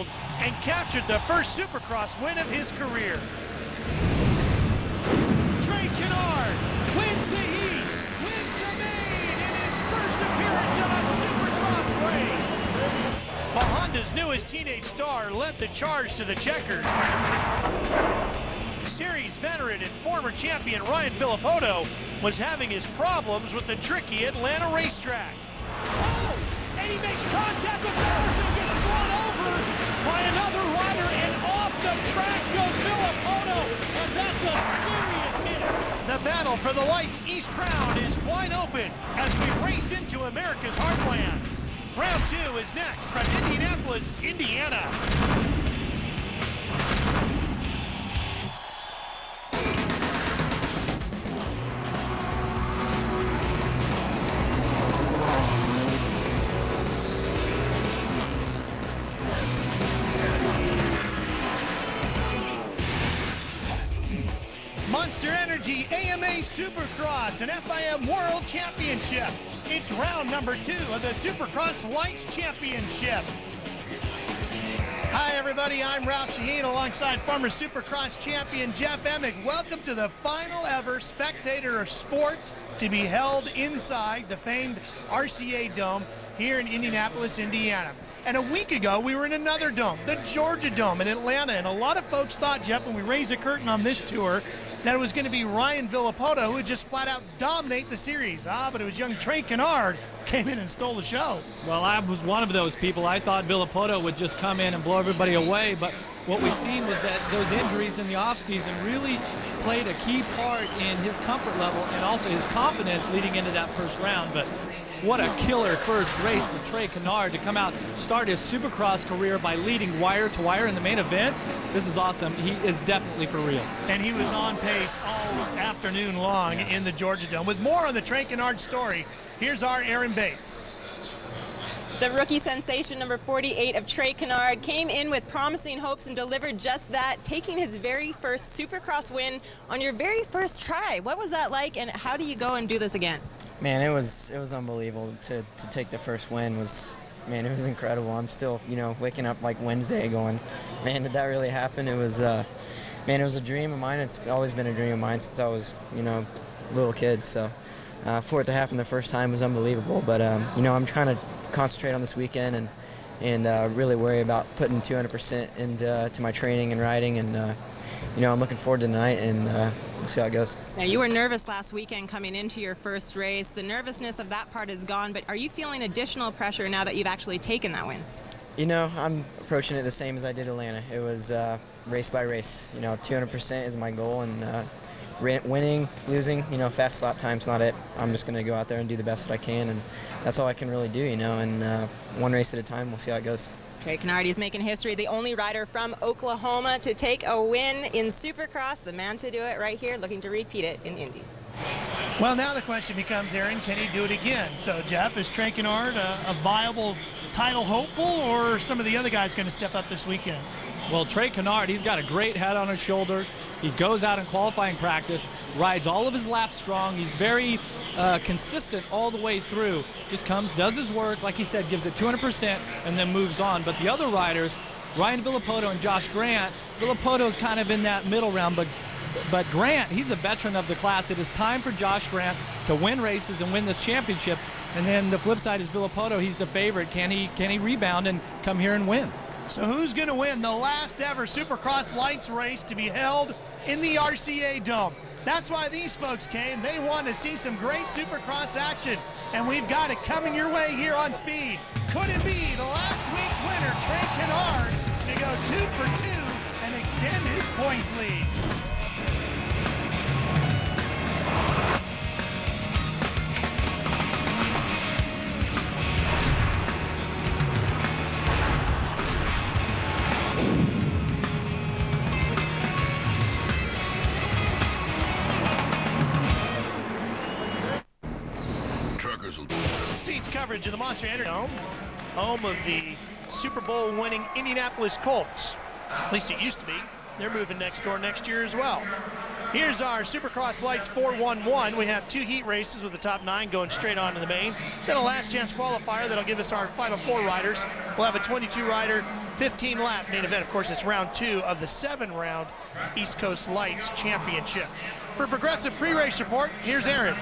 field and captured the first Supercross win of his career. Trey Canard wins the heat, wins the main in his first appearance on a Supercross race. While Honda's newest teenage star led the charge to the checkers, series veteran and former champion Ryan Villopoto was having his problems with the tricky Atlanta racetrack. Oh, and he makes contact with Morais and gets run over by another rider, and off the track goes Villopoto, and that's a serious hit. The battle for the Lites East crown is wide open as we race into America's heartland. Round 2 is next from Indianapolis, Indiana. Monster Energy AMA Supercross and FIM World Championship. It's round number 2 of the Supercross Lites Championship. Hi everybody, I'm Ralph Shaheen alongside former Supercross champion Jeff Emig. Welcome to the final ever spectator sport to be held inside the famed RCA Dome here in Indianapolis, Indiana. And a week ago, we were in another dome, the Georgia Dome in Atlanta. And a lot of folks thought, Jeff, when we raised the curtain on this tour, that it was going to be Ryan Villopoto who would just flat out dominate the series. But it was young Trey Canard who came in and stole the show. Well, I was one of those people. I thought Villopoto would just come in and blow everybody away. But what we've seen was that those injuries in the offseason really played a key part in his comfort level and also his confidence leading into that first round. But what a killer first race for Trey Canard to come out, start his Supercross career by leading wire to wire in the main event. This is awesome. He is definitely for real. And he was on pace all afternoon long in the Georgia Dome. With more on the Trey Canard story, here's our Aaron Bates. The rookie sensation number 48 of Trey Canard came in with promising hopes and delivered just that, taking his very first Supercross win on your very first try. What was that like, and how do you go and do this again? Man, it was unbelievable to take the first win. It was incredible. I'm still, waking up like Wednesday going, man, did that really happen? It was, man, it was a dream of mine. It's always been a dream of mine since I was, a little kid. So for it to happen the first time was unbelievable. But, I'm trying to concentrate on this weekend and really worry about putting 200% into my training and riding. And, I'm looking forward to tonight, and we'll see how it goes. Now, you were nervous last weekend coming into your first race. The nervousness of that part is gone, but are you feeling additional pressure now that you've actually taken that win? I'm approaching it the same as I did Atlanta. It was race by race. 200% is my goal, and winning, losing, fast lap time's not it. I'm just going to go out there and do the best that I can, and that's all I can really do, and one race at a time. We'll see how it goes. Trey Canard is making history, the only rider from Oklahoma to take a win in Supercross, the man to do it right here, looking to repeat it in Indy. Well, now the question becomes, Aaron, can he do it again? So, Jeff, is Trey Canard a viable title hopeful, or are some of the other guys going to step up this weekend? Well, Trey Canard, he's got a great head on his shoulder. He goes out in qualifying practice, rides all of his laps strong. He's very consistent all the way through. Just comes, does his work, like he said, gives it 200%, and then moves on. But the other riders, Ryan Villopoto and Josh Grant, Villopoto's kind of in that middle round, but Grant, he's a veteran of the class. It is time for Josh Grant to win races and win this championship. And then the flip side is Villopoto. He's the favorite. Can he rebound and come here and win? So who's going to win the last ever Supercross Lites race to be held in the RCA Dome? That's why these folks came. They want to see some great Supercross action, and we've got it coming your way here on Speed. Could it be the last week's winner, Trey Canard, to go 2 for 2 and extend his points lead? Speed's coverage of the Monster Energy Dome, home of the Super Bowl winning Indianapolis Colts. At least it used to be. They're moving next door next year as well. Here's our Supercross Lites 4-1-1. We have 2 heat races with the top 9 going straight on to the main. Then a last chance qualifier that'll give us our final 4 riders. We'll have a 22-rider, 15-lap main event. Of course, it's round 2 of the 7-round East Coast Lites Championship. For Progressive pre-race report, here's Aaron.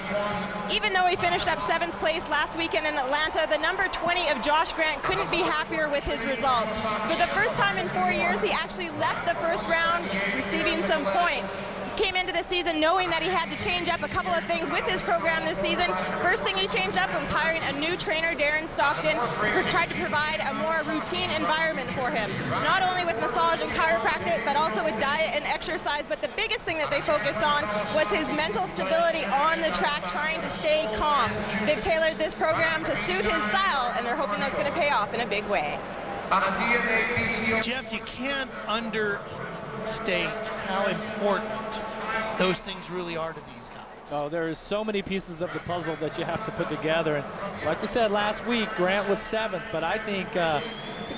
Even though he finished up 7th place last weekend in Atlanta, the number 20 of Josh Grant couldn't be happier with his results. For the first time in 4 years, he actually left the first round receiving some points. Came into the season knowing that he had to change up a couple of things with his program this season. First thing he changed up was hiring a new trainer, Darren Stockton, who tried to provide a more routine environment for him, not only with massage and chiropractic, but also with diet and exercise. But the biggest thing that they focused on was his mental stability on the track, trying to stay calm. They've tailored this program to suit his style, and they're hoping that's going to pay off in a big way. Jeff, you can't understate how important those things really are to these guys. Oh, there is so many pieces of the puzzle that you have to put together. And like we said last week, Grant was 7th, but I think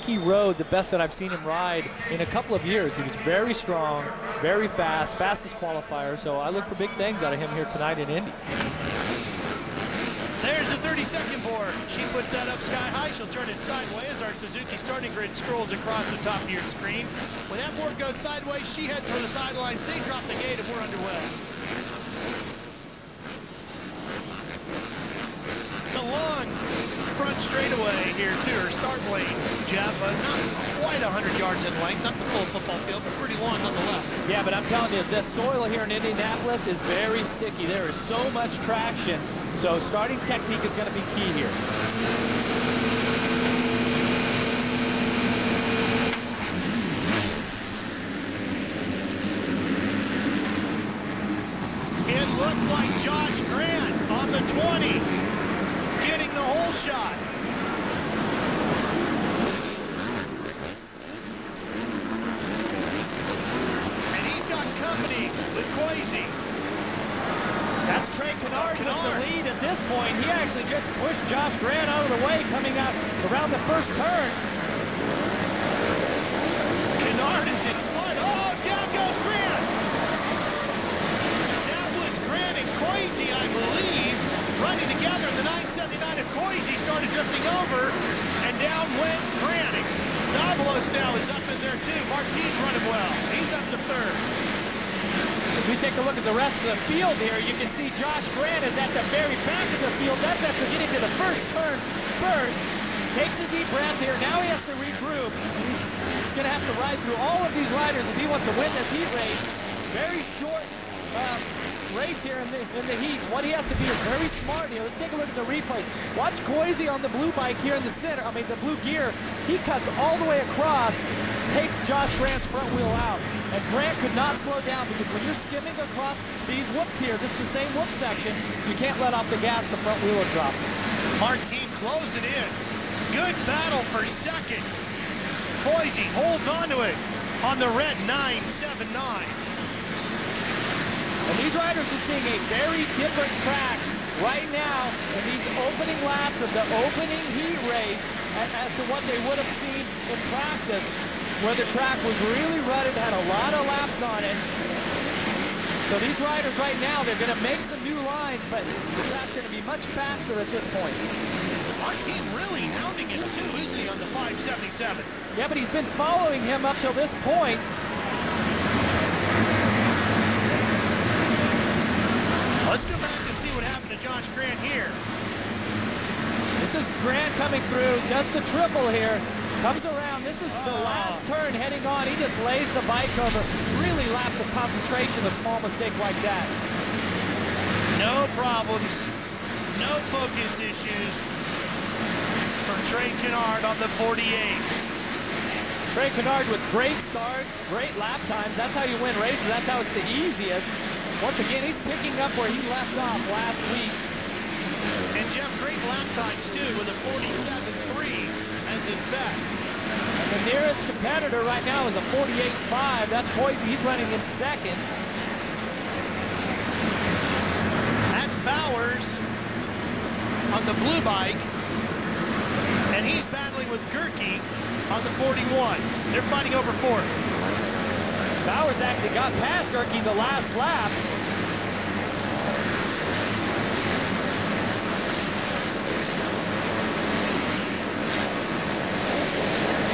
he rode the best that I've seen him ride in a couple of years. He was very strong, very fast, fastest qualifier. So I look for big things out of him here tonight in Indy. There's the 30-second board. She puts that up sky high. She'll turn it sideways. Our Suzuki starting grid scrolls across the top of your screen. When that board goes sideways, she heads for the sidelines. They drop the gate and we're underway. It's a long front straightaway here to her start lane, Jeff. Not quite 100 yards in length, not the full football field, but pretty long nonetheless. Yeah, but I'm telling you, the soil here in Indianapolis is very sticky. There is so much traction. So starting technique is going to be key here. It looks like Josh Grant on the 20, getting the whole shot. And he's got company with Quasi. That's Trey Canard with the lead at this point. He actually just pushed Josh Grant out of the way coming out around the first turn. Canard is in spot. Oh, down goes Grant. That was Grant and Quasi, I believe, running together. The 979 of Quasi started drifting over, and down went Grant. Davalos now is up in there too. Martin's running well. He's up to 3rd. As we take a look at the rest of the field here, you can see Josh Grant is at the very back of the field. That's after getting to the first turn first. Takes a deep breath here. Now he has to regroup. He's going to have to ride through all of these riders if he wants to win this heat race. Very short race here in the heats. What he has to be is very smart here. Let's take a look at the replay. Watch Quasi on the blue bike here in the center. I mean, the blue gear. He cuts all the way across, takes Josh Grant's front wheel out. And Grant could not slow down because when you're skimming across these whoops here, this is the same whoop section, you can't let off the gas, the front wheel will drop. Martin closing in. Good battle for second. Quasi holds onto it on the red 979. And these riders are seeing a very different track right now in these opening laps of the opening heat race as to what they would have seen in practice, where the track was really rutted, had a lot of laps on it. So these riders right now, they're going to make some new lines, but the track's going to be much faster at this point. Martin really hounding it too, isn't he, on the 577? Yeah, but he's been following him up till this point. Let's go back and see what happened to Josh Grant here. This is Grant coming through, does the triple here, comes around. This is the last turn heading on. He just lays the bike over. Really lapse of concentration, a small mistake like that. No problems, no focus issues for Trey Canard on the 48. Trey Canard with great starts, great lap times. That's how you win races. That's how it's the easiest. Once again, he's picking up where he left off last week. And Jeff, great lap times too, with a 47.3 as his best. And the nearest competitor right now is a 48.5. That's Quasi. He's running in second. That's Bowers on the blue bike. And he's battling with Gerke on the 41. They're fighting over fourth. Bowers actually got past Gerke the last lap.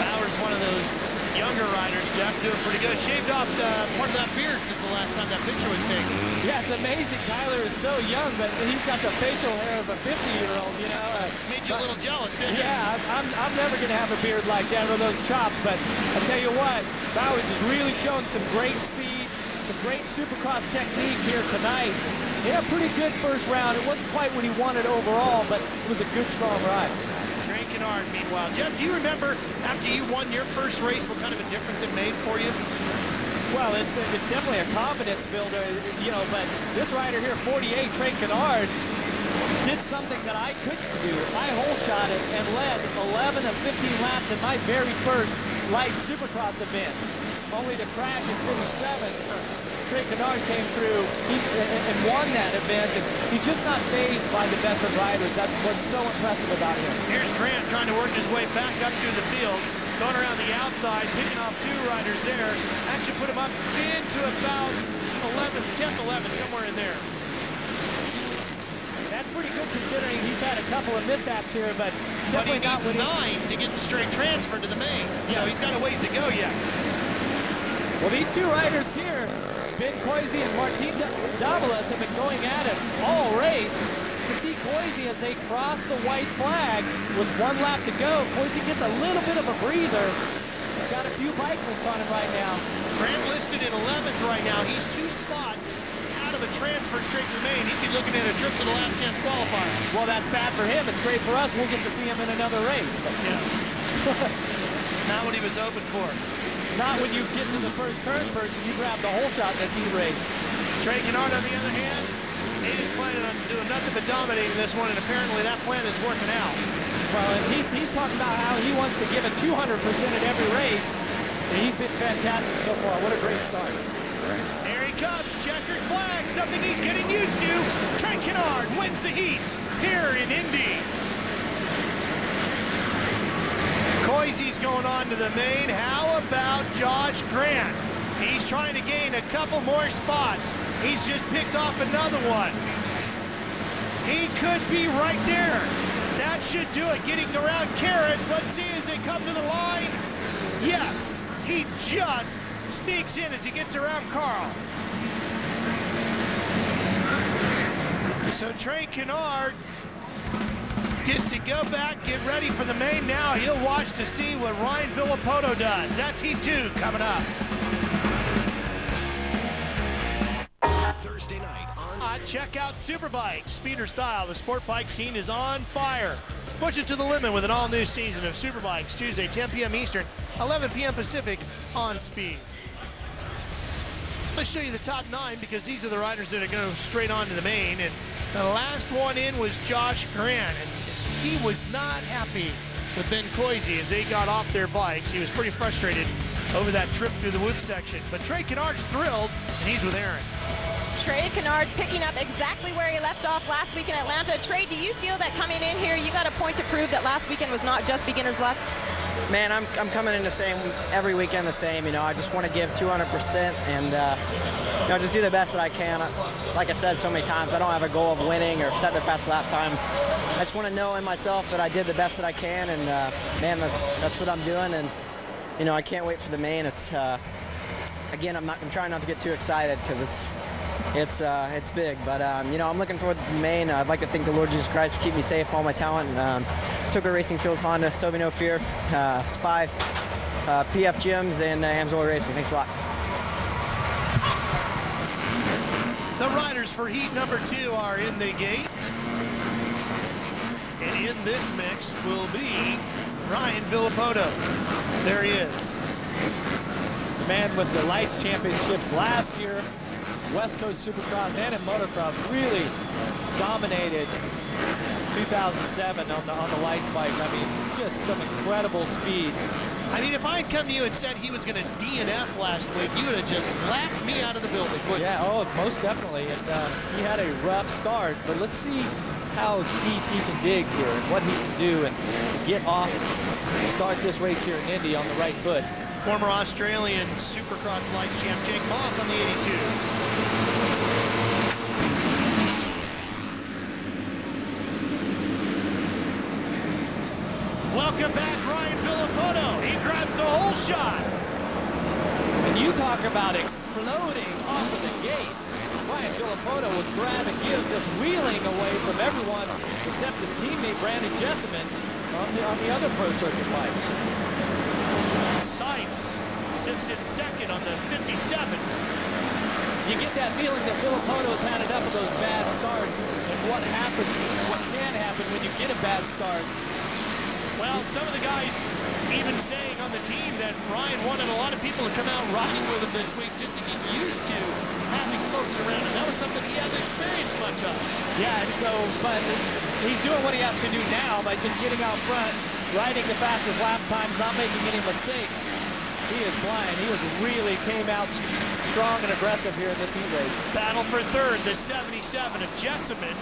Bowers, one of those younger riders, Jeff, doing pretty good. Shaved off part of that beard since the last time that picture was taken. Yeah, it's amazing. Tyler is so young, but he's got the facial hair of a 50-year-old, you know. Made you a little jealous, didn't it? Yeah, I'm never going to have a beard like that or those chops, but I'll tell you what, Bowers is really showing some great speed, some great Supercross technique here tonight. He had a pretty good first round. It wasn't quite what he wanted overall, but it was a good, strong ride. Trey Canard, meanwhile. Jeff, do you remember after you won your first race what kind of a difference it made for you? Well, it's definitely a confidence builder, you know, but this rider here, 48, Trey Canard, did something that I couldn't do. I hole shot it and led 11 of 15 laps in my very first light Supercross event, only to crash and finish 7th. Trey Canard came through and won that event, and he's just not fazed by the veteran riders. That's what's so impressive about him. Here's Grant trying to work his way back up through the field, going around the outside, picking off 2 riders there. Actually put him up into about 11th, 10th, 11th, somewhere in there. That's pretty good considering he's had a couple of mishaps here, but he definitely needs not 9 to get the straight transfer to the main. Yeah. So he's got a ways to go yet. Well, these 2 riders here, Ben Koise and Martin Davalos, have been going at it all race. You can see Koise as they cross the white flag with 1 lap to go. Koise gets a little bit of a breather. He's got a few bike links on him right now. Grant listed in 11th right now. He's 2 spots out of a transfer straight to the main. He'd be looking at a trip to the last chance qualifier. Well, that's bad for him. It's great for us. We'll get to see him in another race. But yes. Not what he was hoping for. Not when you get to the first turn first and you grab the whole shot in this heat race. Trey Canard, on the other hand, he's planning on doing nothing but dominating this one, and apparently that plan is working out. Well, and he's talking about how he wants to give it 200% at every race, and he's been fantastic so far. What a great start. Here he comes, checkered flag, something he's getting used to. Trey Canard wins the heat here in Indy. Koise's going on to the main. How about Josh Grant? He's trying to gain a couple more spots. He's just picked off another one. He could be right there. That should do it. Getting around Karras. Let's see as they come to the line. Yes, he just sneaks in as he gets around Carl. So Trey Canard gets to go back, get ready for the main now. He'll watch to see what Ryan Villopoto does. That's Heat 2 coming up. Thursday night on Check out Superbike. Speeder style. The sport bike scene is on fire. Push it to the limit with an all-new season of Superbikes. Tuesday, 10 p.m. Eastern, 11 p.m. Pacific on Speed. Let's show you the top 9 because these are the riders that are going straight on to the main. And the last one in was Josh Grant. And he was not happy with Ben Koise as they got off their bikes. He was pretty frustrated over that trip through the whoop section. But Trey Canard's thrilled, and he's with Aaron. Trey Canard picking up exactly where he left off last week in Atlanta. Trey, do you feel that coming in here, you got a point to prove that last weekend was not just beginner's luck? Man, I'm coming in the same, every weekend the same, you know. I just want to give 200% and, you know, just do the best that I can. Like I said so many times, I don't have a goal of winning or set the best lap time. I just want to know in myself that I did the best that I can, and, man, that's what I'm doing, and, you know, I can't wait for the main. It's, again, I'm trying not to get too excited because it's big, but you know, I'm looking forward to the main. I'd like to thank the Lord Jesus Christ for keeping me safe, all my talent. Tucker Racing Fuels, Honda, So Be No Fear, Spy, PF Gyms, and Amsoil Racing. Thanks a lot. The riders for heat number 2 are in the gate. And in this mix will be Ryan Villopoto. There he is. The man with the Lights Championships last year, West Coast Supercross and in motocross, really dominated 2007 on the Lights bike. I mean, just some incredible speed. I mean, if I had come to you and said he was going to DNF last week, you would have just laughed me out of the building, wouldn't you? Yeah, oh, most definitely. And he had a rough start, but let's see how deep he can dig here and what he can do and get off, start this race here in Indy on the right foot. Former Australian Supercross Lites champ Jake Moss on the 82. Welcome back, Ryan Villopoto. He grabs the whole shot. And you talk about exploding off of the gate. Ryan Villopoto was grabbing gears, just wheeling away from everyone except his teammate Branden Jesseman on the other pro circuit bike. Sipes sits in second on the 57. You get that feeling that Villopoto has had enough of those bad starts and what can happen when you get a bad start. Well, some of the guys even saying on the team that Ryan wanted a lot of people to come out riding with him this week just to get used to having folks around him. That was something he hadn't experienced much of. Yeah, and so, but he's doing what he has to do now by just getting out front, riding the fastest lap times, not making any mistakes. He is flying. He really came out strong and aggressive here in this heat race. Battle for third, the 77 of Jesseman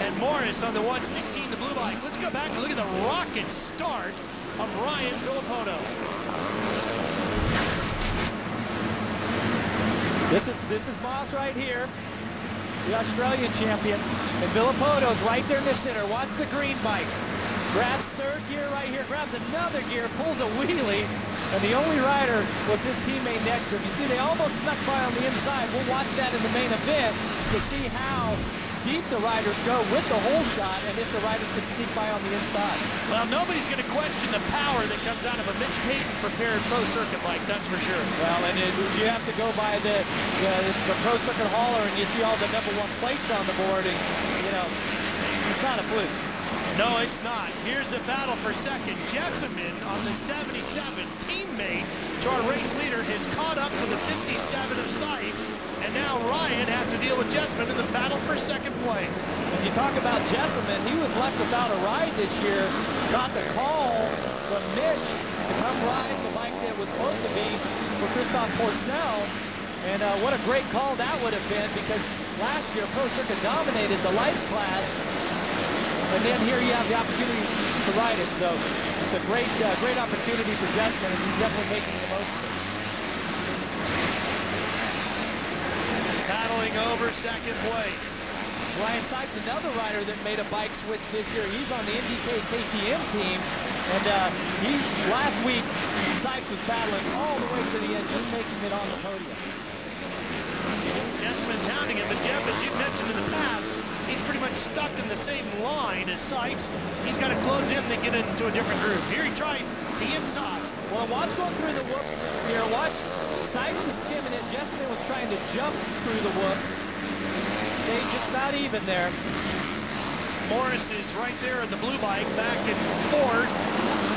and Morais on the 116, the blue bike. Let's go back and look at the rocket start of Ryan Villopoto. This is Moss right here, the Australian champion, and Villopoto's right there in the center. Watch the green bike. Grabs third gear right here, grabs another gear, pulls a wheelie, and the only rider was his teammate next to him. You see, they almost snuck by on the inside. We'll watch that in the main event to see how deep the riders go with the whole shot and if the riders can sneak by on the inside. Well, nobody's going to question the power that comes out of a Mitch Payton prepared pro circuit bike, that's for sure. Well, and you have to go by the pro circuit hauler and you see all the #1 plates on the board, and you know, it's not a fluke. No, it's not. Here's a battle for second. Jesseman on the 77, teammate to our race leader, is caught up to the 57 of Sipes, and now Ryan has to deal with Jesseman in the battle for second place. When you talk about Jesseman, he was left without a ride this year. Got the call from Mitch to come ride the bike that was supposed to be for Christophe Pourcel, and what a great call that would have been, because last year Pro Circuit dominated the lights class. And then here you have the opportunity to ride it. So it's a great opportunity for Jesseman, and he's definitely making the most of it. Battling over second place. Ryan Sipes, another rider that made a bike switch this year. He's on the NDK KTM team. And last week, Sipes was battling all the way to the end, just making it on the podium. Jesseman's hounding him, but Jeff, as you mentioned in the past, he's pretty much stuck in the same line as Sipes. He's got to close in and get into a different groove. Here he tries the inside. Well, watch going through the whoops here. Watch, Sipes is skimming it. Jesseman was trying to jump through the whoops. Stayed just about even there. Morais is right there in the blue bike, back in fourth.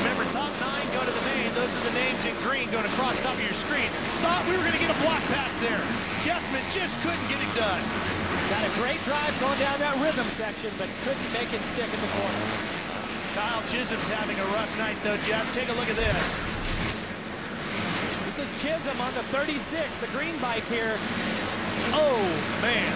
Remember, top 9 go to the main. Those are the names in green going across top of your screen. Thought we were going to get a block pass there. Jesseman just couldn't get it done. Got a great drive going down that rhythm section, but couldn't make it stick in the corner. Kyle Chisholm's having a rough night, though, Jeff. Take a look at this. This is Chisholm on the 36, the green bike here. Oh, man.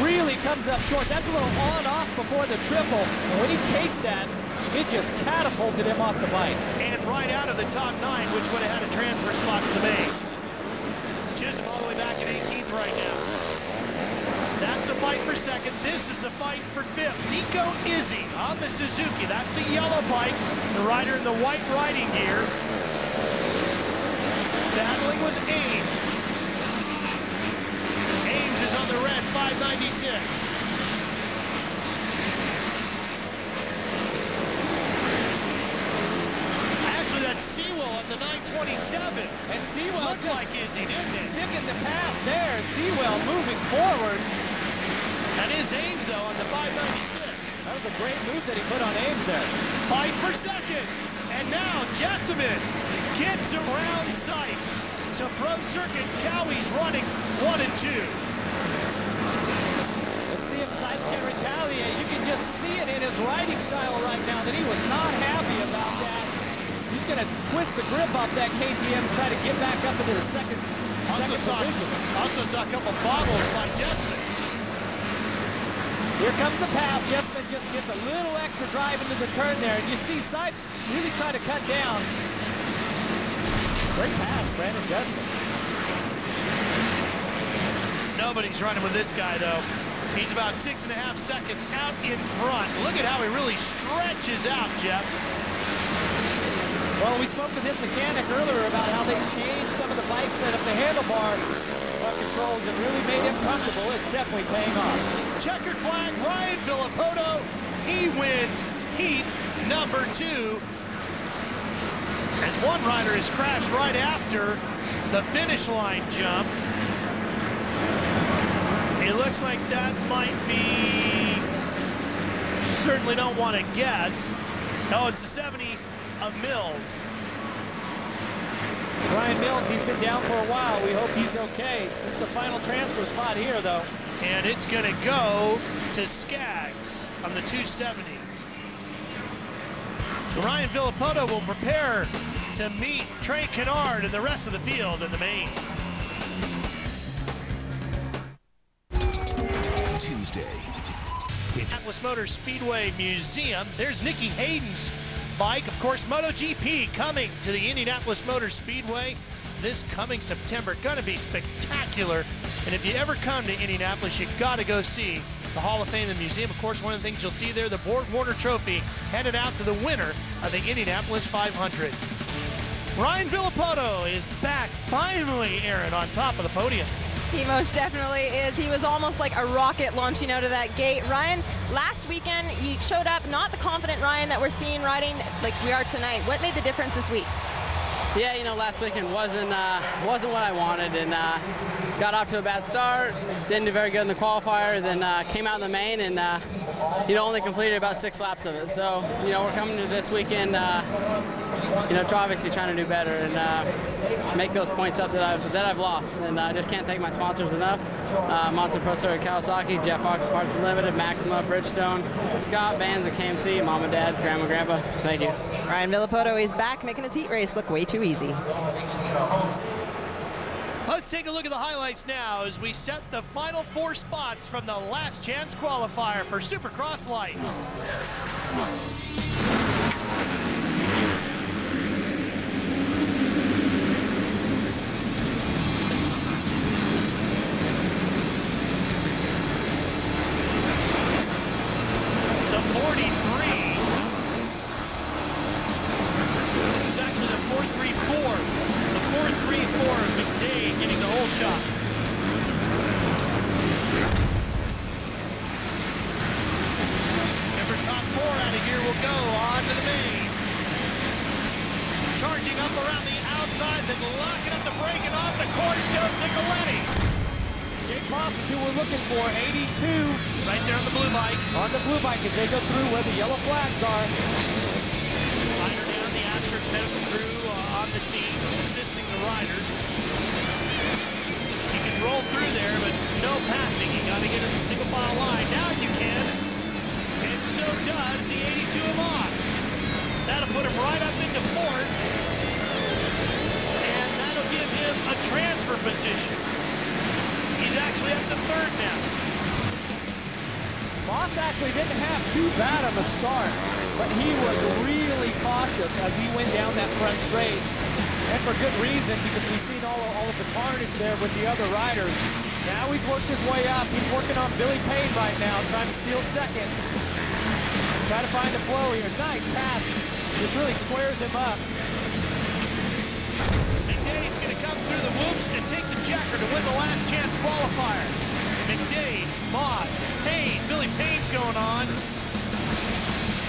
Really comes up short. That's a little on-off before the triple. And when he cased that, it just catapulted him off the bike. And right out of the top 9, which would have had a transfer spot to the main. Chisholm all the way back in 18th right now. That's a fight for second. This is a fight for fifth. Nico Izzi on the Suzuki. That's the yellow bike. The rider in the white riding gear. Battling with Ames. Ames is on the red, 596. Actually, that's Sewell on the 927. And Sewell looked just like Izzi, didn't it? sticking the pass there. Sewell moving forward. That is Ames, though, on the 596. That was a great move that he put on Ames there. Fight for second. And now Jesseman gets around Sipes. So Pro Circuit, Cowie's running 1 and 2. Let's see if Sipes can retaliate. You can just see it in his riding style right now that he was not happy about that. He's going to twist the grip off that KTM and try to get back up into the second position. Also saw a couple bobbles by Jesseman. Here comes the pass. Jesseman just gets a little extra drive into the turn there. And you see Sipes really try to cut down. Great pass, Branden Jesseman. Nobody's running with this guy, though. He's about 6.5 seconds out in front. Look at how he really stretches out, Jeff. Well, we spoke with his mechanic earlier about how they changed some of the bike setup, the handlebar controls, and really made him comfortable. It's definitely paying off. Checkered flag, Ryan Villopoto. He wins heat number 2. As one rider has crashed right after the finish line jump. It looks like that might be, certainly don't want to guess. Oh, it's the 70 of Mills. Ryan Mills, he's been down for a while. We hope he's okay. This is the final transfer spot here, though. And it's going to go to Skaggs on the 270. So Ryan Villopoto will prepare to meet Trey Canard and the rest of the field in the main. Tuesday. Indianapolis Motor Speedway Museum. There's Nicky Hayden's bike. Of course, MotoGP coming to the Indianapolis Motor Speedway this coming September. Gonna be spectacular. And if you ever come to Indianapolis, you gotta go see the Hall of Fame and Museum. Of course, one of the things you'll see there, the Borg-Warner Trophy headed out to the winner of the Indianapolis 500. Ryan Villopoto is back, finally, Aaron, on top of the podium. He most definitely is. He was almost like a rocket launching out of that gate. Ryan, last weekend, he showed up, not the confident Ryan that we're seeing riding like we are tonight. What made the difference this week? Yeah, you know, last weekend wasn't what I wanted, and got off to a bad start. Didn't do very good in the qualifier. Then came out in the main, and only completed about 6 laps of it. So, we're coming to this weekend, obviously trying to do better and make those points up that I've lost. And I just can't thank my sponsors enough. Monster Pro Story Kawasaki, Jeff Fox Parts Unlimited, Maxima, Bridgestone, Scott, Vans, and KMC, Mom and Dad, Grandma, Grandpa. Thank you. Ryan Villopoto is back, making his heat race look way too easy. Let's take a look at the highlights now as we set the final 4 spots from the last chance qualifier for Supercross Lites. The 43 is actually the 434. The 434 of McDade getting the whole shot. Number top 4 out of here will go on to the main. Charging up around the outside, then locking up the brake and off the course goes Nicoletti. Jake Moss is who we're looking for, 82. Right there on the blue bike. On the blue bike as they go through where the yellow flags are. Rider down, the Astros medical crew on the scene, assisting the riders. You can roll through there, but no passing. You got to get in the single file line. Now you can. And so does the 82 of Moss. That'll put him right up into 4th. And that'll give him a transfer position. He's actually up to 3rd now. Moss actually didn't have too bad of a start, but he was really cautious as he went down that front straight. And for good reason, because we've seen all of the carnage there with the other riders. Now he's worked his way up. He's working on Billy Payne right now, trying to steal 2nd. Try to find the flow here. Nice pass. Just really squares him up. McDade's going to come through the whoops and take the checker to win the last chance qualifier. McDade, Moss, Payne, Billy Payne's going on.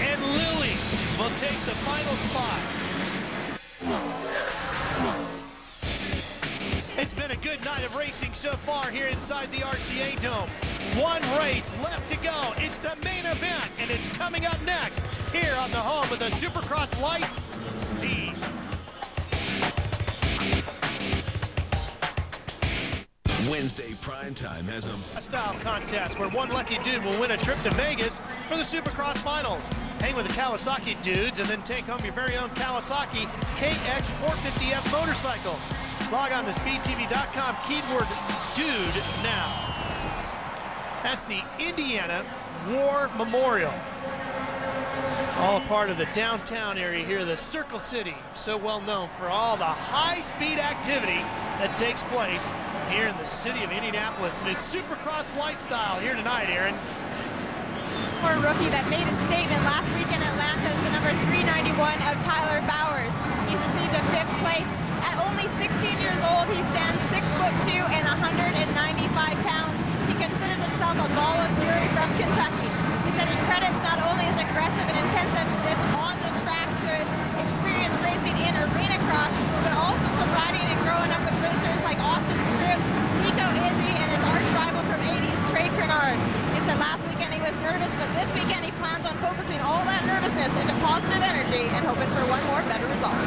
And Lilly will take the final spot. It's been a good night of racing so far here inside the RCA Dome. 1 race left to go. It's the main event, and it's coming up next here on the home of the Supercross Lites Speed. Wednesday primetime has a style contest where one lucky dude will win a trip to Vegas for the Supercross Finals. Hang with the Kawasaki dudes and then take home your very own Kawasaki KX450F motorcycle. Log on to speedtv.com, keyword dude now. That's the Indiana War Memorial. All part of the downtown area here, the Circle City, so well known for all the high-speed activity that takes place here in the city of Indianapolis. And it's Supercross Lites style here tonight, Aaron. For a rookie that made a statement last week in Atlanta is the number 391 of Tyler Bowers. He's received a 5th place. At only 16 years old, he stands 6'2" and 195 pounds. He considers himself a ball of fury from Kentucky. He said he credits not only his aggressive and intensiveness on the track to his experience racing in arena cross, but also some riding and growing up with racers like Austin Stroop, Nico, Izzi, and his arch rival from 80s, Trey Canard. He said last weekend he was nervous, but this weekend he plans on focusing all that nervousness into positive energy and hoping for one more better result.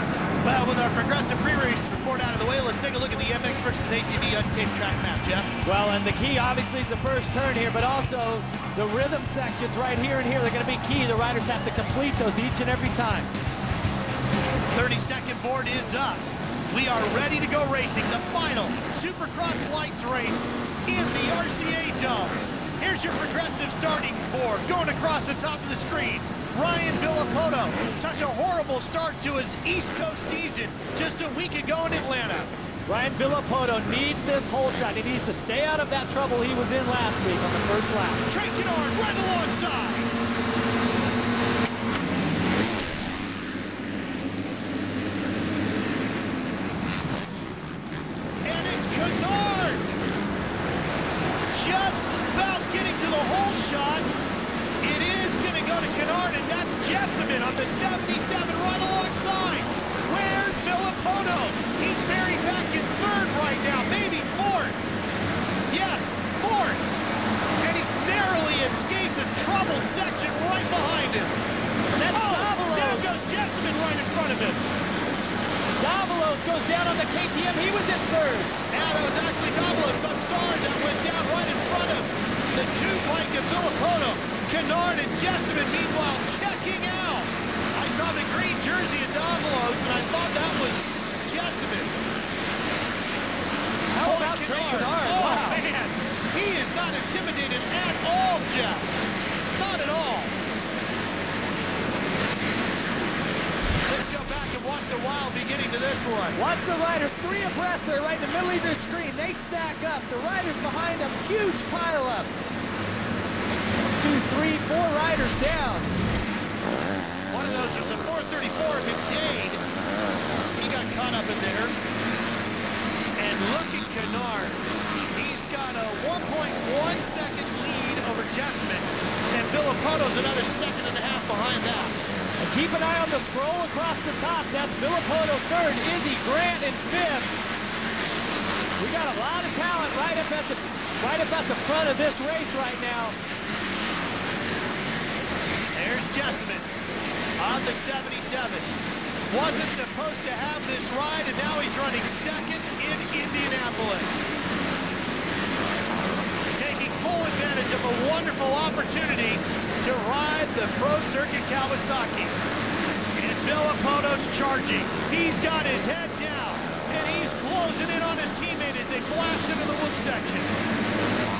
Well, with our progressive pre-race report out of the way, let's take a look at the MX versus ATV untaped track map, Jeff. Well, and the key obviously is the first turn here, but also the rhythm sections right here and here, they're going to be key. The riders have to complete those each and every time. 30-second board is up. We are ready to go racing. The final Supercross Lites race in the RCA Dome. Here's your progressive starting board going across the top of the screen. Ryan Villopoto, such a horrible start to his East Coast season just a week ago in Atlanta. Ryan Villopoto needs this hole shot. He needs to stay out of that trouble he was in last week on the first lap. Trey Canard right alongside. And it's Canard just about getting to the hole shot. It is going to go to Canard, and that's Jesseman on the 77 right alongside. Where's Villopoto? He's buried back in 3rd right now, maybe 4th. Yes, 4th. And he narrowly escapes a troubled section right behind him. That's Davalos. Down goes Jesseman right in front of him. Davalos goes down on the KTM. He was in 3rd. Yeah, that was actually Davalos, I'm sorry, that went down right in front of the 2-bike of Villopoto. Canard and Jesseman, meanwhile, checking out. I saw the green jersey of Davalos, and I thought that was Jesseman. How about Trey Canard? Oh, wow. man. He is not intimidated at all, Jeff. Not at all. Let's go back and watch the wild beginning to this one. Watch the riders, 3 abreast there right in the middle of your screen. They stack up. The riders behind them, huge pile up. 2, 3, 4 riders down. One of those was a 434 McDade. He got caught up in there. And look at Canard. He's got a 1.1 second lead over Jesseman. And Villopoto's another 1.5 seconds behind that. And keep an eye on the scroll across the top. That's Villopoto 3rd, Izzi, Grant in 5th. We got a lot of talent right up at the front of this race right now. There's Jesseman on the 77. Wasn't supposed to have this ride, and now he's running 2nd in Indianapolis. Taking full advantage of a wonderful opportunity to ride the Pro Circuit Kawasaki. And Villopoto's charging. He's got his head down, and he's closing in on his teammate as they blast into the wood section.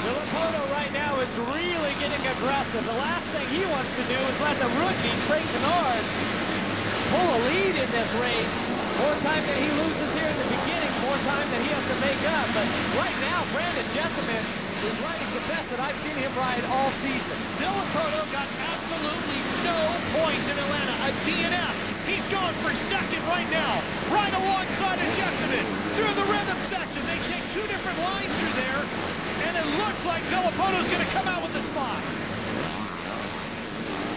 Villopoto right now is really getting aggressive. The last thing he wants to do is let the rookie, Trey Canard, pull a lead in this race. More time that he loses here in the beginning, more time that he has to make up. But right now, Branden Jesseman is riding the best that I've seen him ride all season. Villopoto got absolutely no points in Atlanta. A DNF. He's going for 2nd right now. Right alongside of Jesseman. Through the rhythm section. They take 2 different lines through there. And it looks like Villopoto's going to come out with the spot.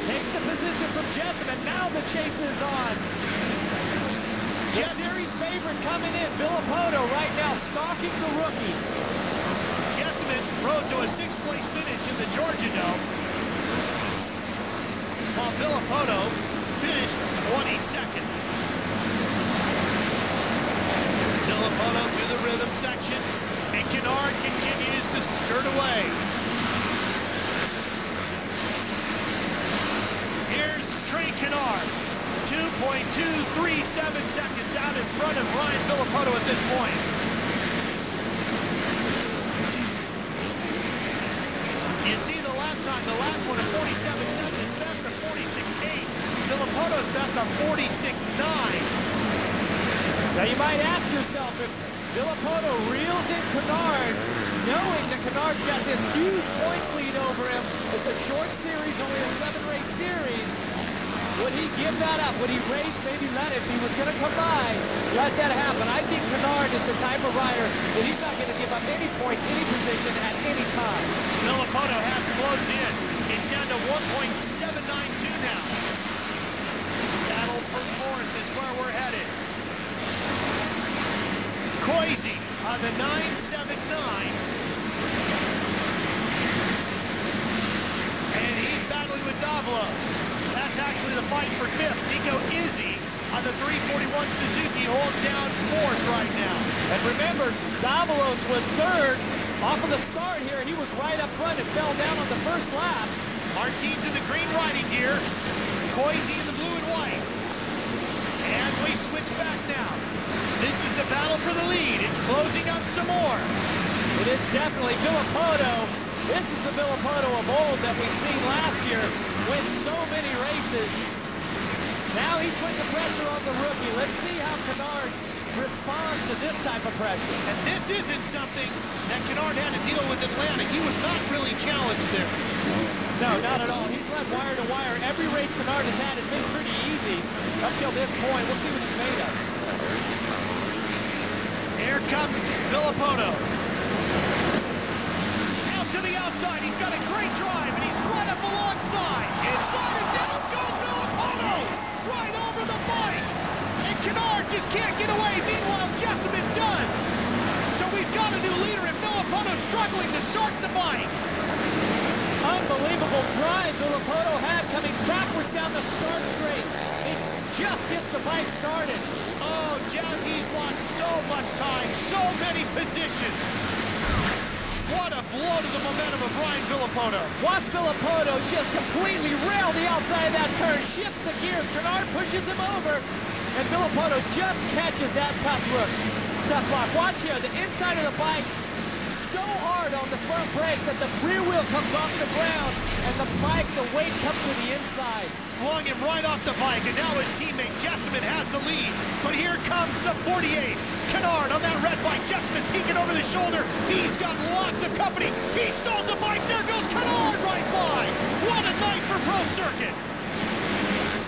Takes the position from Jesseman. Now the chase is on. The series favorite coming in. Villopoto right now stalking the rookie. Jesseman rode to a 6th place finish in the Georgia Dome. While Villopoto finished 22nd. Villopoto through the rhythm section. And Canard continues to skirt away. Here's Trey Canard. 2.237 seconds out in front of Ryan Villopoto at this point. You see the lap time, the last one at 47 seconds, that's a 46.8. Villopoto's best on 46.9. Now you might ask yourself if Villopoto reels in Canard, knowing that Canard's got this huge points lead over him. It's a short series, only a 7-race series. Would he give that up? Would he race, maybe let it? If he was going to come by, let that happen. I think Canard is the type of rider that he's not going to give up any points, any position at any time. Villopoto has closed in. He's down to 1.792 now. Battle for fourth is where we're headed. Izzi on the 9.79. And he's battling with Davalos. That's actually the fight for fifth. Nico Izzi on the 341 Suzuki holds down fourth right now. And remember, Davalos was third off of the start here, and he was right up front and fell down on the first lap. Martin's in the green riding gear. Izzi in the blue and white. And we switch back now. This is a battle for the lead. It's closing up some more. It is definitely Villopoto. This is the Villopoto of old that we've seen last year, win so many races. Now he's putting the pressure on the rookie. Let's see how Canard responds to this type of pressure. And this isn't something that Canard had to deal with in Atlanta. He was not really challenged there. No, not at all. He's led wire to wire. Every race Canard has had has been pretty easy up till this point. We'll see what he's made of. Here comes Villopoto. Out to the outside. He's got a great drive, and he's right up alongside. Inside and down goes Villopoto. Right over the bike. And Canard just can't get away. Meanwhile, Jesseman does. So we've got a new leader, and Villopoto struggling to start the bike. Unbelievable drive Villopoto had coming backwards down the start straight. He just gets the bike started. Oh, Jeff, he's lost so much time, so many positions. What a blow to the momentum of Ryan Villopoto. Watch Villopoto just completely rail the outside of that turn, shifts the gears. Canard pushes him over, and Villopoto just catches that tough block. Watch here, the inside of the bike so hard on the front brake that the rear wheel comes off the ground, and the bike, the weight comes to the inside. Flung him right off the bike, and now his teammate Jesseman has the lead. But here comes the 48. Canard on that red bike. Jesseman peeking over the shoulder. He's got lots of company. He stole the bike. There goes Canard right by. What a night for Pro Circuit.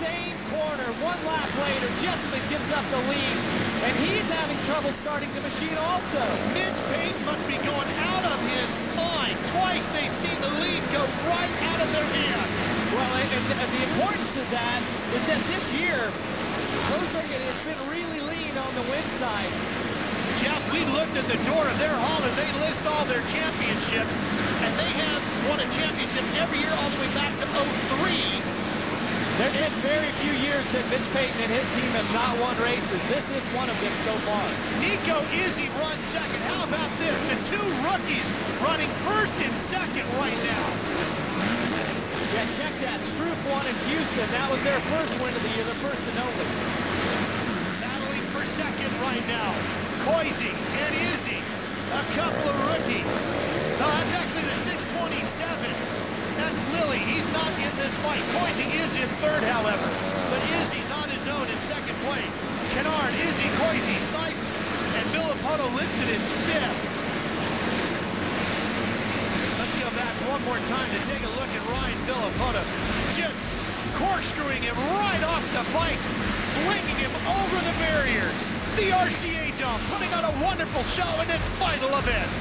Same corner, one lap later, Jesseman gives up the lead, and he's having trouble starting the machine also. Mitch Payton must be going out of his mind. Twice they've seen the lead go right out of their hands. Well, and the importance of that is that this year, Pro Circuit has been really lean on the win side. Jeff, we looked at the door of their hall and they list all their championships, and they have won a championship every year all the way back to 03. There's been very few years that Mitch Payton and his team have not won races. This is one of them so far. Nico Izzi runs second. How about this? And two rookies running first and second right now. Yeah, check that. Stroop won in Houston. That was their first win of the year, their first and only. Battling for second right now. Izzi and Izzi, a couple of rookies. No, that's actually the 627. That's Lilly. He's not in this fight. Izzi is in third, however. But Izzi's on his own in second place. Canard, Izzi, Izzi, Lites, and Villopoto listed in fifth. Let's go back one more time to take a look at Ryan Villopoto. Just corkscrewing him right off the bike, flinging him over the barriers. The RCA Dome putting on a wonderful show in its final event.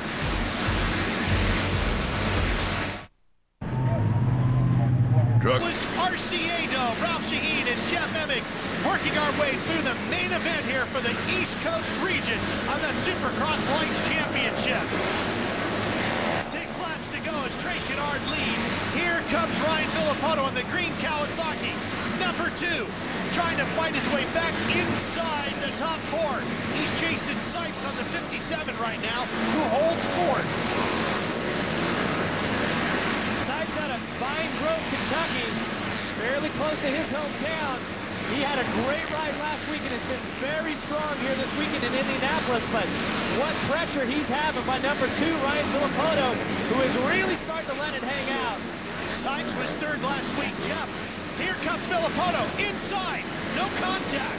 Was RCA Dome, Ralph Shaheen and Jeff Emig working our way through the main event here for the East Coast region on the Supercross Lites Championship. 6 laps to go as Trey Canard leads. Here comes Ryan Villopoto on the green Kawasaki. Number 2, trying to fight his way back inside the top 4. He's chasing Lites on the 57 right now, who holds fourth. Lites out of Vine Grove, Kentucky, fairly close to his hometown. He had a great ride last week and has been very strong here this weekend in Indianapolis, but what pressure he's having by number 2, Ryan Villopoto, who is really starting to let it hang out. Lites was third last week. Jeff, Here comes Villopoto, inside, no contact.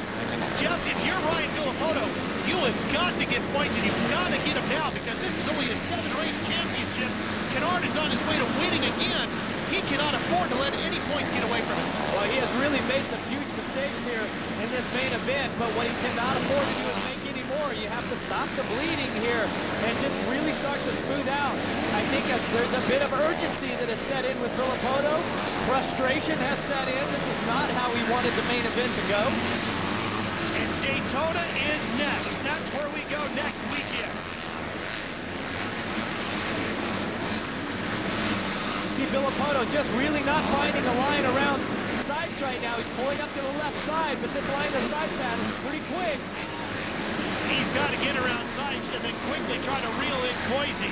Jeff, if you're Ryan Villopoto, you have got to get points, and you've got to get them now, because this is only a 7-race championship. Canard is on his way to winning again. He cannot afford to let any points get away from him. Well, he has really made some huge mistakes here in this main event, but what he cannot afford to do is make any more. You have to stop the bleeding here and just really start to smooth out. I think there's a bit of urgency that has set in with Villopoto. Frustration has set in. This is not how he wanted the main event to go. And Daytona is next. That's where we go next weekend. You see Villopoto just really not finding a line around Sipes right now. He's pulling up to the left side, but this line that Sipes has is pretty quick. He's got to get around Sipes and then quickly try to reel in Coisy.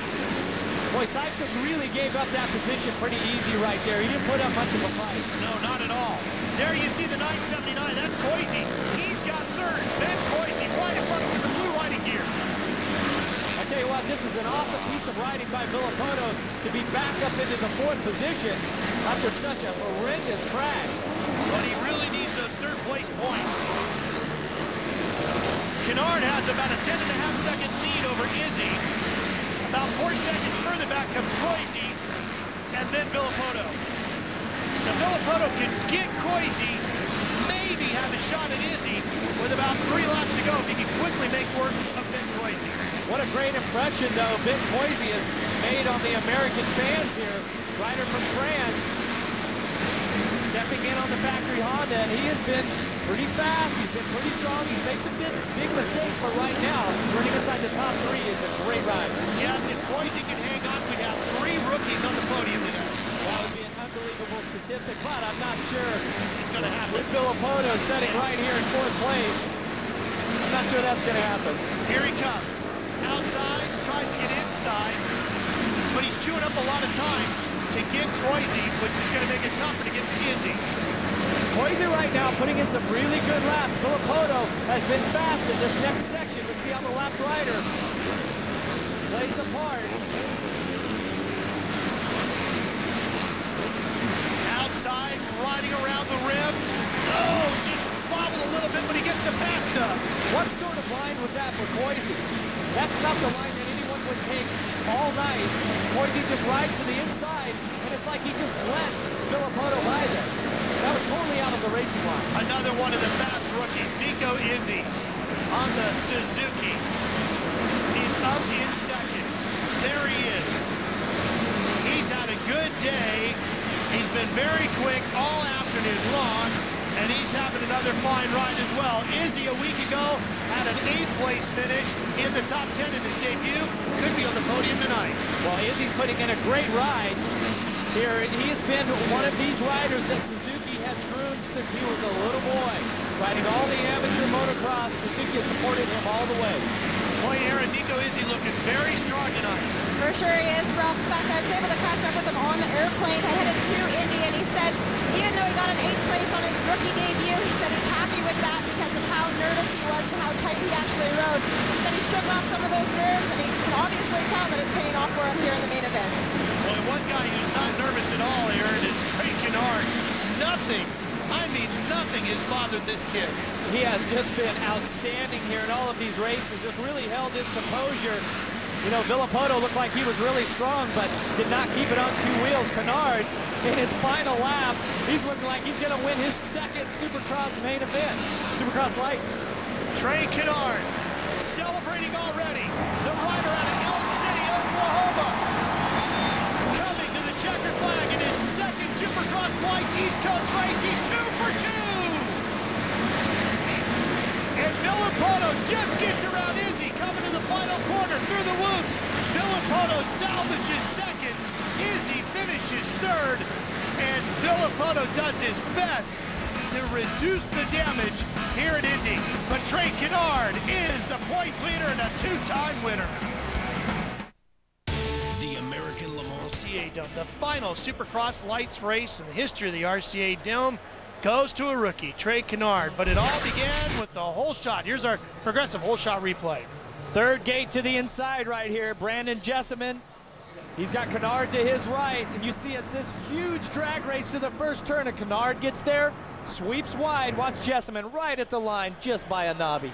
Boy, Sipes just really gave up that position pretty easy right there. He didn't put up much of a fight. No, not at all. There you see the 979. That's Coisy. He's got third. Ben Coisy right in front with the blue riding gear. I tell you what, this is an awesome piece of riding by Villopoto to be back up into the 4th position after such a horrendous crash. But he really needs those third-place points. Canard has about a 10.5-second lead over Izzi. About 4 seconds further back comes Coisy, and then Villopoto. So Villopoto can get Coisy, maybe have a shot at Izzi with about 3 laps to go if he can quickly make work of Ben Coisy. What a great impression, though, Ben Coisy has made on the American fans here. Rider from France, stepping in on the factory Honda, and he has been pretty fast. He's been pretty strong. He's made some big mistakes, but right now, running inside the top 3 is a great ride. Jeff, if Coisy can hang on, we'd have 3 rookies on the podium tonight. That would be an unbelievable statistic, but I'm not sure It's going to happen. with Villopoto sitting right here in 4th place. I'm not sure that's going to happen. Here he comes. Outside, tries to get inside, but he's chewing up a lot of time to get Coisy, which is going to make it tougher to get to Izzi. Coisy right now putting in some really good laps. Villopoto has been fast in this next section. Let's see how the lap rider plays the part. Outside, riding around the rim. Oh, just bobbled a little bit, but he gets the pass up. What sort of line was that for Coisy? That's not the line that anyone would take all night. Coisy just rides to the inside, and it's like he just let Villopoto by there. That was totally out of the racing line. Another one of the fast rookies, Nico Izzi, on the Suzuki. He's up in second. There he is. He's had a good day. He's been very quick all afternoon long, and he's having another fine ride as well. Izzi a week ago had an 8th place finish in the top 10 in his debut. Could be on the podium tonight. Well, Izzi's putting in a great ride here. He has been one of these riders that Suzuki has groomed since he was a little boy. Riding all the amateur motocross, Suzuki has supported him all the way. Boy, Aaron, Nico Izzi looking very strong tonight. For sure he is, Ralph. In fact, I was able to catch up with him on the airplane. I headed to Indy, and he said even though he got an 8th place on his rookie debut, he said he's happy with that because of how nervous he was and how tight he actually rode. He said he shook off some of those nerves, and he can obviously tell that it's paying off for him here in the main event. Boy, one guy who's not nervous at all, Aaron, is Trey Canard. Nothing, I mean nothing, has bothered this kid. He has just been outstanding here in all of these races, just really held his composure. You know, Villopoto looked like he was really strong, but did not keep it on 2 wheels. Canard, in his final lap, he's looking like he's going to win his 2nd Supercross main event, Supercross Lites. Trey Canard celebrating already. The rider out of Elk City, Oklahoma. Coming to the checkered flag in his 2nd Supercross Lites East Coast race. He's 2 for 2. And Villopoto just gets around Izzi, coming to the final corner through the whoops. Villopoto salvages 2nd. Izzi finishes 3rd. And Villopoto does his best to reduce the damage here at Indy. But Trey Canard is the points leader and a 2-time winner. The American Le Mans RCA Dome, the final Supercross Lites race in the history of the RCA Dome, goes to a rookie, Trey Canard. But it all began with the whole shot. Here's our progressive whole shot replay. 3rd gate to the inside right here. Branden Jesseman He's got Canard to his right, and you see it's this huge drag race to the first turn, and Canard gets there, sweeps wide. Watch Jesseman right at the line, just by a knobby.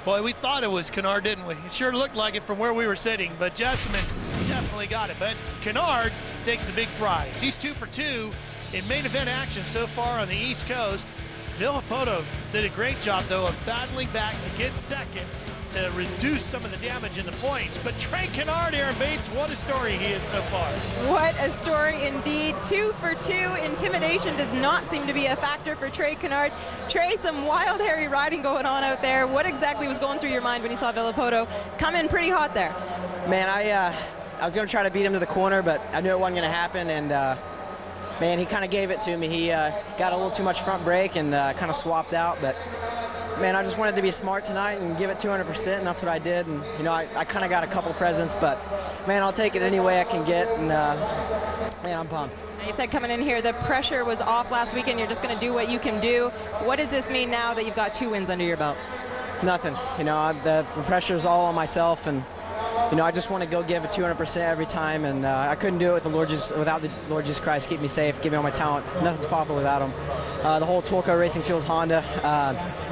Boy, we thought it was Canard, didn't we? It sure looked like it from where we were sitting, but Jesseman definitely got it. But Canard takes the big prize. He's 2 for 2 in main event action so far on the East Coast. Villopoto did a great job, though, of battling back to get second to reduce some of the damage in the points. But Trey Canard, Aaron Bates, what a story he is so far. What a story indeed. 2 for 2. Intimidation does not seem to be a factor for Trey Canard. Trey, some wild, hairy riding going on out there. What exactly was going through your mind when you saw Villopoto come in pretty hot there? Man, I was going to try to beat him to the corner, but I knew it wasn't going to happen, and man, he kind of gave it to me. He got a little too much front brake and kind of swapped out, but man, I just wanted to be smart tonight and give it 200%, and that's what I did. And you know, I kind of got a couple presents, but man, I'll take it any way I can get, and man, I'm pumped. You said coming in here, the pressure was off last weekend. You're just going to do what you can do. What does this mean now that you've got 2 wins under your belt? Nothing. You know, the pressure's all on myself, and you know, I just want to go give it 200% every time, and I couldn't do it with the Lord without the Lord Jesus Christ. Keep me safe, give me all my talent. Nothing's possible without him. The whole Torco Racing Fuels Honda,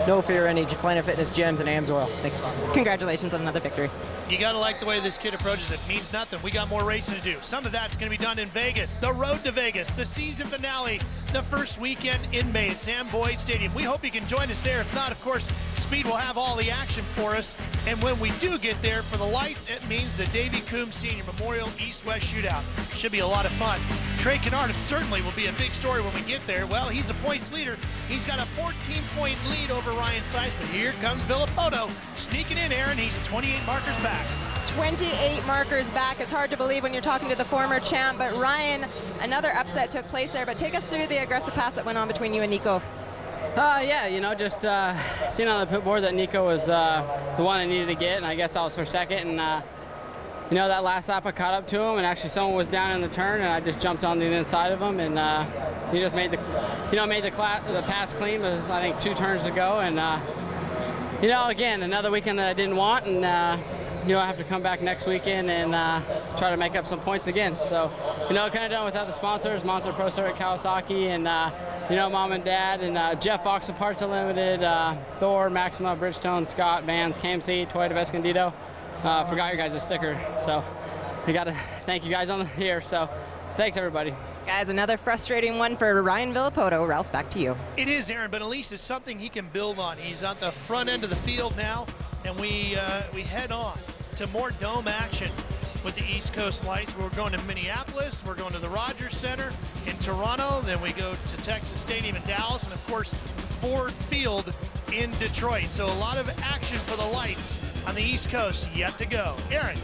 no fear any Planet Fitness gyms and AMSOIL. Thanks. Congratulations on another victory. You got to like the way this kid approaches it. Means nothing. We got more racing to do. Some of that's going to be done in Vegas. The road to Vegas, the season finale, the first weekend in May at Sam Boyd Stadium. We hope you can join us there. If not, of course, Speed will have all the action for us. And when we do get there for the lights, it means the Davy Coombs Senior Memorial East-West Shootout. Should be a lot of fun. Trey Canard certainly will be a big story when we get there. Well, he's a points leader. He's got a 14-point lead over Ryan Seitz, but here comes Villopoto sneaking in, Aaron. He's 28 markers back. 28 markers back. It's hard to believe when you're talking to the former champ, but Ryan, another upset took place there. But take us through the aggressive pass that went on between you and Nico. Yeah, you know, just seeing on the pit board that Nico was the one I needed to get, and I guess I was for second. And you know, that last lap I caught up to him, and actually someone was down in the turn, and I just jumped on the inside of him, and he just made the pass clean with, I think, 2 turns to go. And you know, again, another weekend that I didn't want, and you know, I have to come back next weekend and try to make up some points again. So, you know, kind of done without the sponsors, Monster Pro Circuit, Kawasaki, and you know, Mom and Dad, and Jeff Fox of Parts Unlimited, Thor, Maxima, Bridgestone, Scott, Vans, KMC, Toyota Escondido. Forgot your guys' sticker, so we got to thank you guys on here. So, thanks everybody. Guys, another frustrating one for Ryan Villopoto. Ralph, back to you. It is, Aaron, but at least it's something he can build on. He's at the front end of the field now, and we head on to more dome action with the East Coast Lights. We're going to Minneapolis, we're going to the Rogers Center in Toronto, then we go to Texas Stadium in Dallas, and of course Ford Field in Detroit. So a lot of action for the Lights on the East Coast yet to go. Aaron.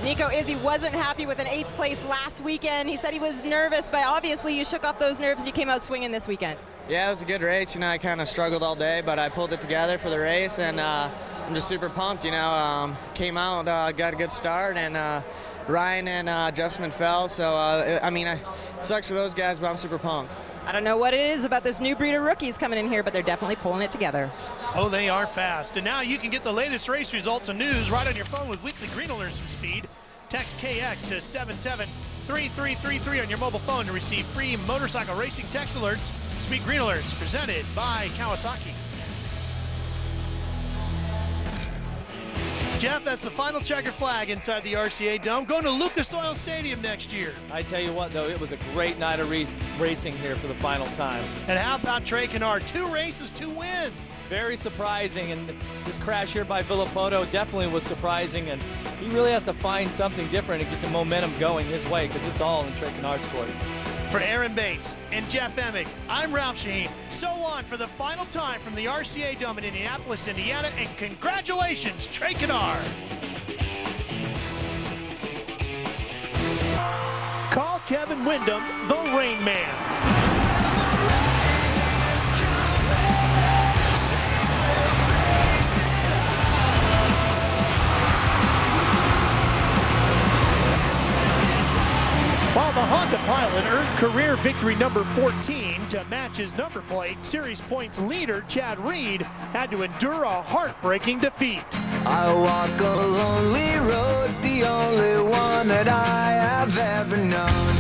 Nico Izzi wasn't happy with an 8th place last weekend. He said he was nervous, but obviously you shook off those nerves and you came out swinging this weekend. Yeah, it was a good race. You know, I kind of struggled all day, but I pulled it together for the race, and I'm just super pumped. You know, came out, got a good start, and Ryan and Jesseman fell. So I mean, it sucks for those guys, but I'm super pumped. I don't know what it is about this new breed of rookies coming in here, but they're definitely pulling it together. Oh, they are fast. And now you can get the latest race results and news right on your phone with weekly green alerts from Speed. Text KX to 773333 on your mobile phone to receive free motorcycle racing text alerts. Speed Green Alerts presented by Kawasaki. Jeff, that's the final checker flag inside the RCA Dome. Going to Lucas Oil Stadium next year. I tell you what, though, it was a great night of racing here for the final time. And how about Trey Canard? 2 races, 2 wins. Very surprising, and this crash here by Villopoto definitely was surprising, and he really has to find something different to get the momentum going his way, because it's all in Trey Canard's court. For Aaron Bates and Jeff Emig, I'm Ralph Shaheen. So on for the final time from the RCA Dome in Indianapolis, Indiana, and congratulations, Trey Canard. Call Kevin Windham, the Rain Man. While the Honda pilot earned career victory number 14 to match his number plate, series points leader Chad Reed had to endure a heartbreaking defeat. I walk a lonely road, the only one that I have ever known.